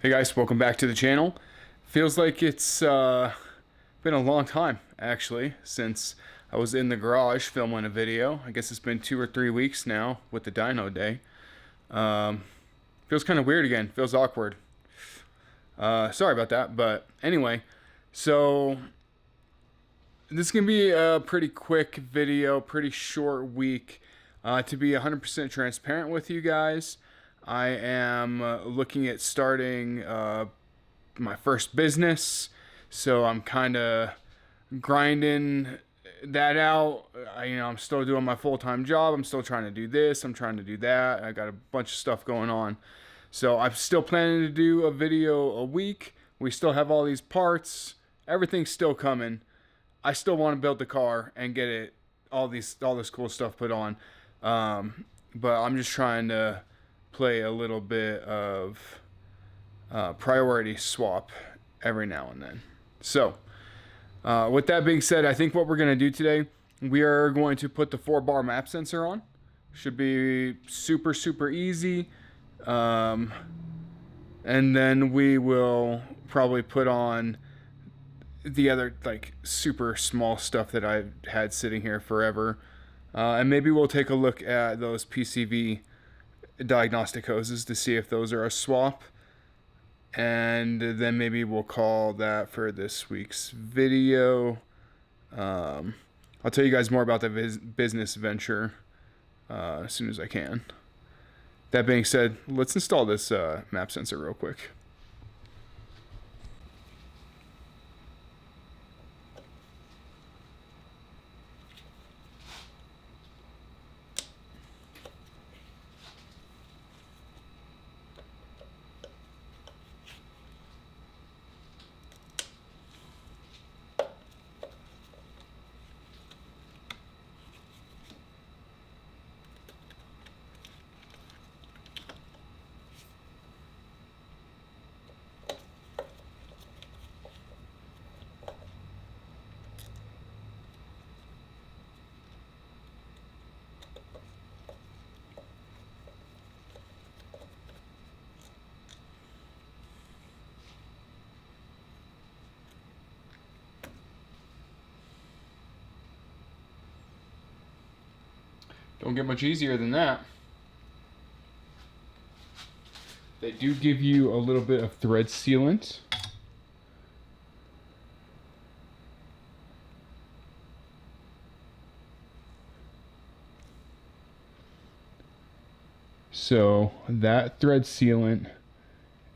Hey guys, welcome back to the channel. Feels like it's been a long time actually since I was in the garage filming a video. I guess it's been 2 or 3 weeks now with the dyno day. Feels kind of weird again. Feels awkward. Sorry about that, but anyway, so this is gonna be a pretty quick video, pretty short week. To be 100% transparent with you guys, I am looking at starting my first business, so I'm kind of grinding that out. I'm still doing my full-time job. I'm still trying to do this. I'm trying to do that. I got a bunch of stuff going on, so I'm still planning to do a video a week. We still have all these parts. Everything's still coming. I still want to build the car and get it all this cool stuff put on. But I'm just trying to play a little bit of priority swap every now and then. So, with that being said, I think what we're going to do today, we are going to put the 4-bar map sensor on. Should be super, super easy. And then we will probably put on the other like super small stuff that I've had sitting here forever. And maybe we'll take a look at those PCV diagnostic hoses to see if those are a swap. And then maybe we'll call that for this week's video. I'll tell you guys more about the business venture as soon as I can. That being said, let's install this map sensor real quick. Don't get much easier than that. They do give you a little bit of thread sealant. So that thread sealant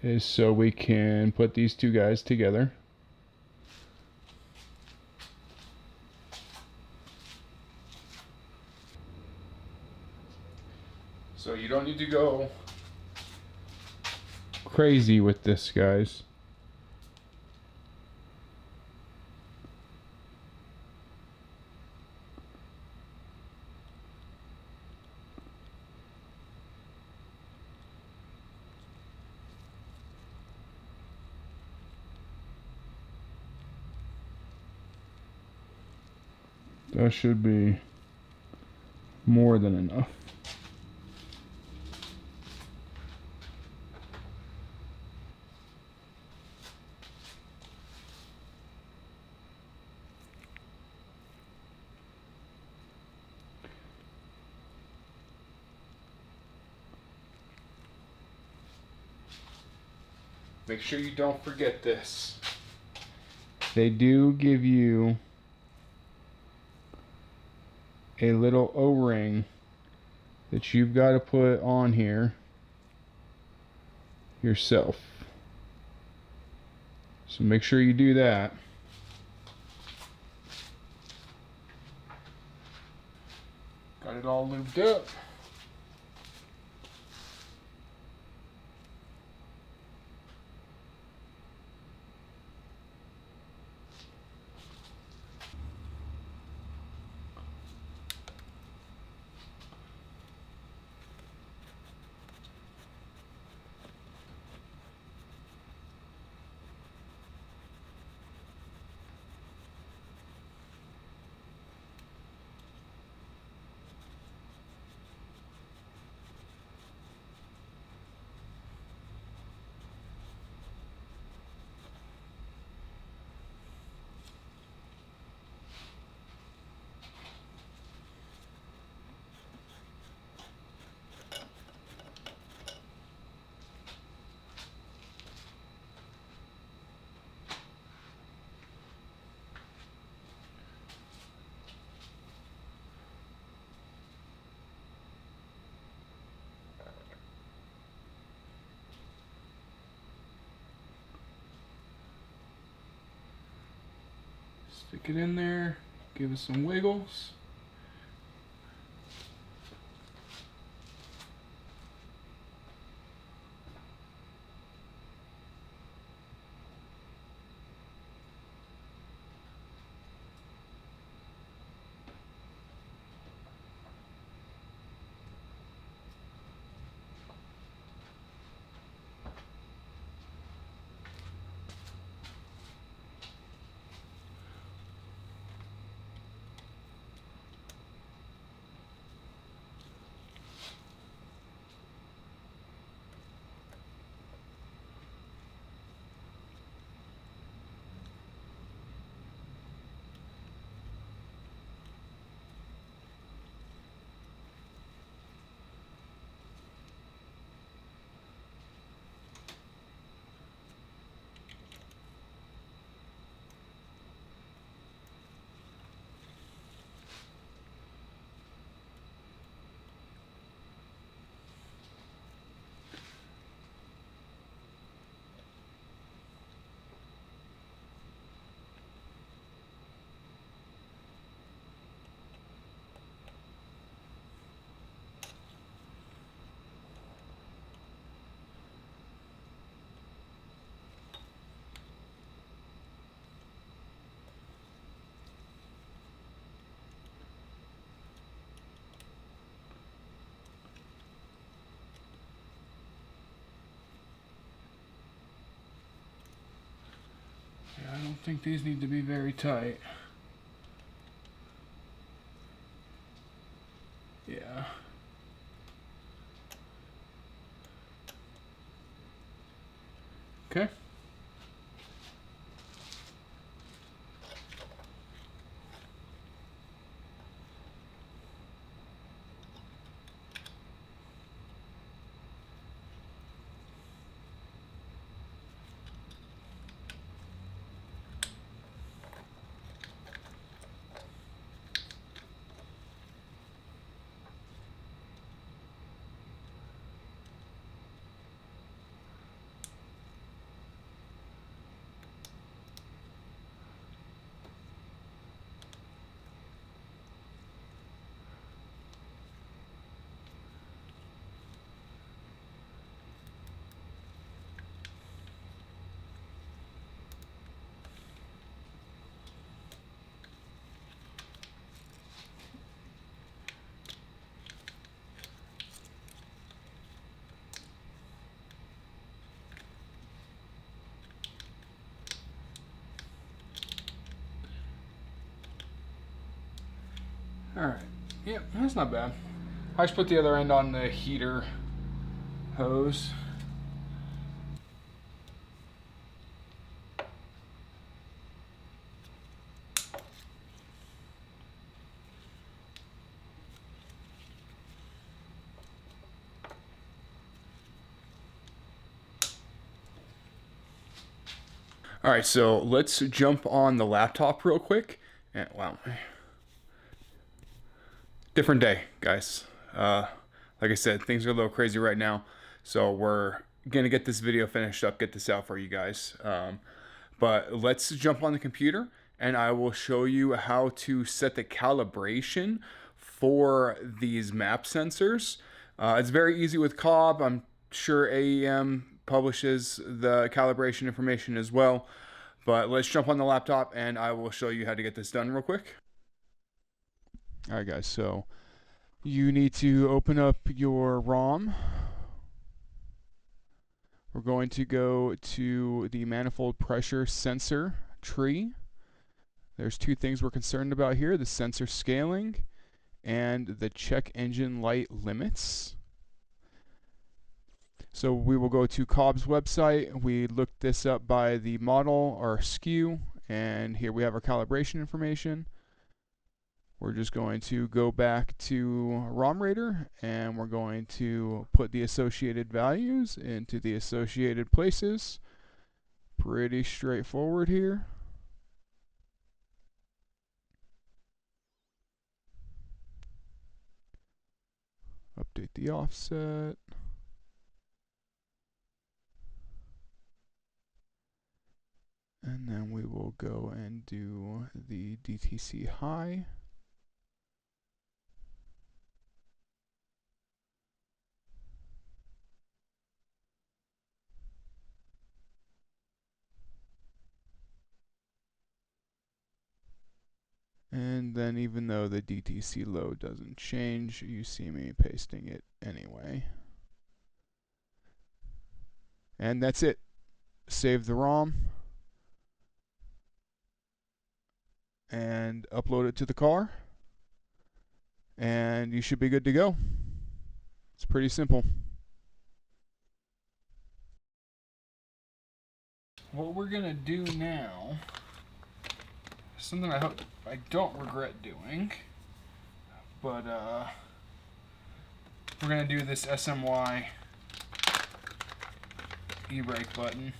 is so we can put these two guys together. So you don't need to go crazy with this, guys. That should be more than enough. Make sure you don't forget this. They do give you a little O-ring that you've got to put on here yourself. So make sure you do that. Got it all lubed up. Stick it in there, give it some wiggles. I don't think these need to be very tight. Yeah. Okay. Alright. Yep, that's not bad. I just put the other end on the heater hose. Alright, so let's jump on the laptop real quick. And, wow. Different day, guys. Like I said, things are a little crazy right now. So we're going to get this video finished up, get this out for you guys. But let's jump on the computer and I will show you how to set the calibration for these map sensors. It's very easy with Cobb. I'm sure AEM publishes the calibration information as well. But let's jump on the laptop and I will show you how to get this done real quick. All right, guys, so you need to open up your ROM. We're going to go to the manifold pressure sensor tree. There's two things we're concerned about here, the sensor scaling and the check engine light limits. So we will go to Cobb's website. We looked this up by the model or SKU, and here we have our calibration information. We're just going to go back to RomRaider and we're going to put the associated values into the associated places. Pretty straightforward here. Update the offset. And then we will go and do the DTC high. And then even though the DTC low doesn't change, you see me pasting it anyway. And that's it. Save the ROM and upload it to the car, and you should be good to go. It's pretty simple. What we're gonna do now, something I hope I don't regret doing, but we're gonna do this SMY e-brake button.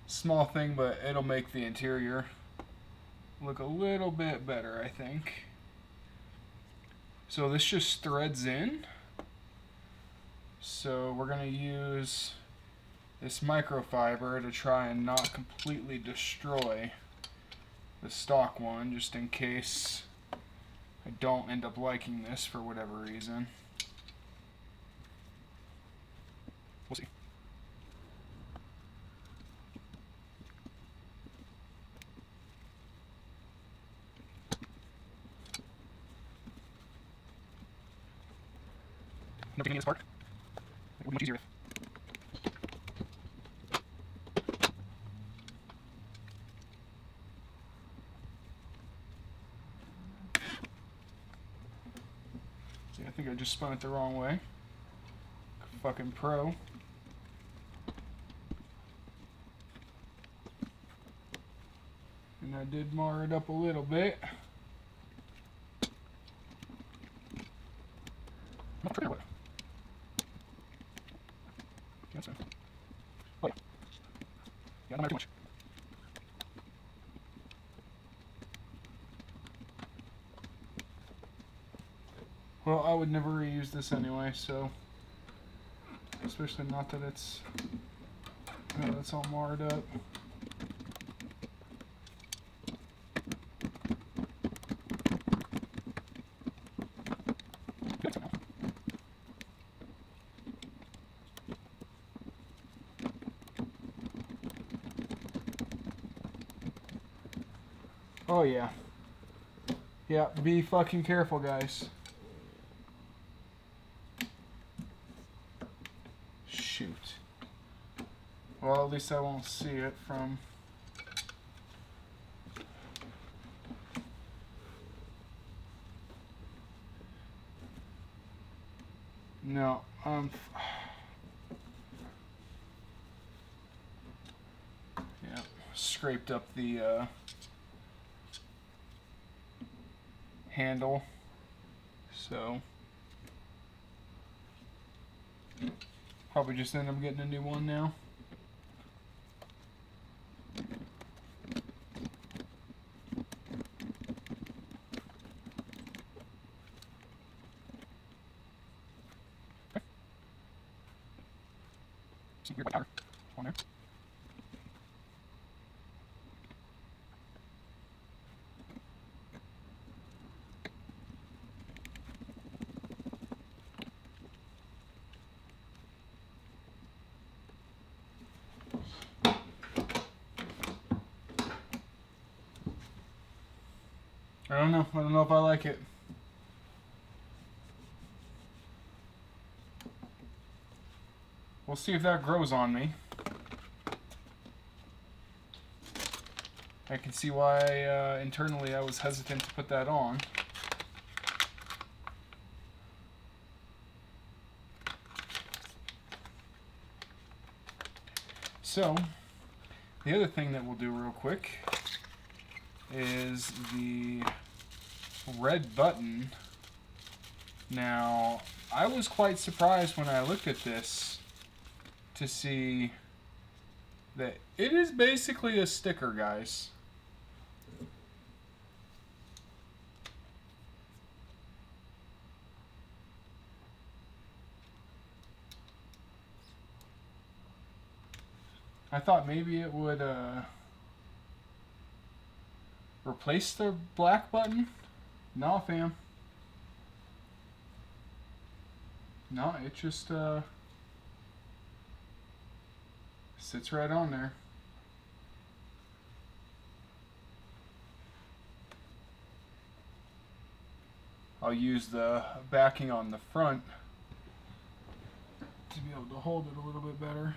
Small thing, but it'll make the interior look a little bit better, I think. So this just threads in. So we're gonna use this microfiber to try and not completely destroy the stock one, just in case I don't end up liking this for whatever reason. We'll see. No beginning this part. It would be much easier if. See, I think I just spun it the wrong way. Fucking pro. And I did mar it up a little bit. Not trigger what? Yeah, that's fine. Oh yeah. Yeah, not too much. Well, I would never reuse this anyway, so especially not that it's all marred up. Oh yeah. Yeah, be fucking careful, guys. Shoot. Well, at least I won't see it from... No, yeah, scraped up the handle, so probably just end up getting a new one now. Some weird white powder on there. I don't know. I don't know if I like it. We'll see if that grows on me. I can see why internally I was hesitant to put that on. So, the other thing that we'll do real quick is the red button. Now, I was quite surprised when I looked at this to see that it is basically a sticker, guys. I thought maybe it would replace the black button. No, fam. No, it just sits right on there. I'll use the backing on the front to be able to hold it a little bit better.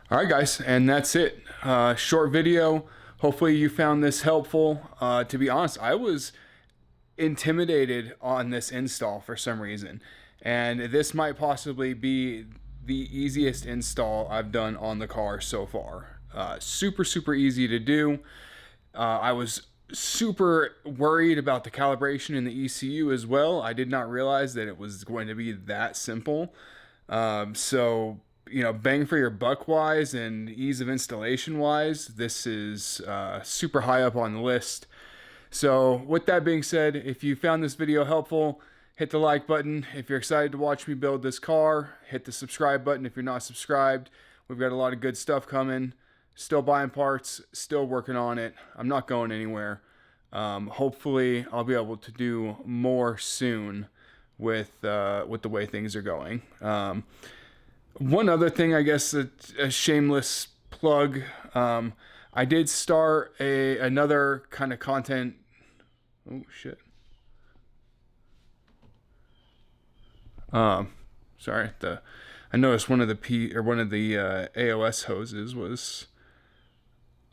All right, guys, and that's it. Short video. Hopefully you found this helpful. To be honest, I was intimidated on this install for some reason, and this might possibly be the easiest install I've done on the car so far. Super easy to do. I was super worried about the calibration and the ECU as well. I did not realize that it was going to be that simple. So, you know, bang for your buck wise and ease of installation wise, this is super high up on the list. So with that being said, if you found this video helpful, hit the like button. If you're excited to watch me build this car, hit the subscribe button if you're not subscribed. We've got a lot of good stuff coming. Still buying parts, still working on it. I'm not going anywhere. Hopefully I'll be able to do more soon with the way things are going. One other thing, I guess, a shameless plug. I did start another kind of content. Oh shit. Sorry. I noticed one of the AOS hoses was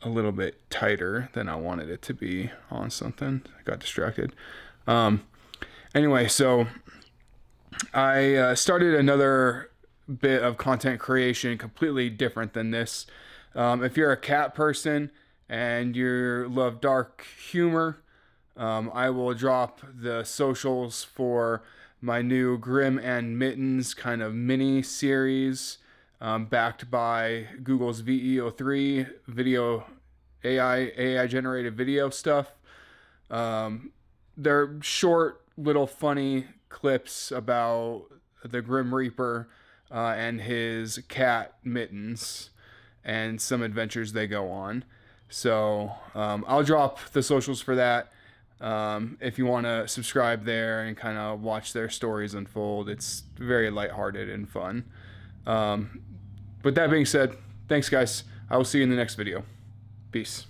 a little bit tighter than I wanted it to be on something. I got distracted. Anyway, so I started another bit of content creation completely different than this. If you're a cat person and you love dark humor, I will drop the socials for my new Grim and Mittens kind of mini series, backed by Google's VEO3 video AI generated video stuff. They're short little funny clips about the Grim Reaper and his cat Mittens and some adventures they go on. So I'll drop the socials for that. If you want to subscribe there and kind of watch their stories unfold, it's very lighthearted and fun. With that being said, thanks guys. I will see you in the next video. Peace.